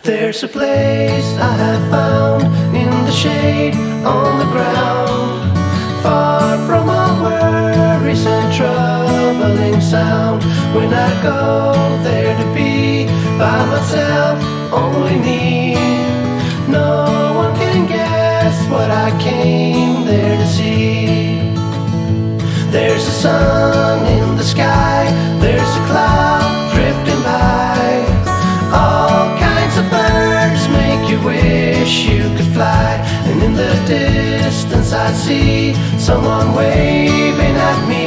There's a place I have found in the shade on the ground, far from all worries and troubling sound. When I go there to be by myself, only me, no one can guess what I came there to see. There's a sun in the sky, there's a cloud drifting by, all kinds of birds make you wish you could fly. And in the distance I see someone waving at me.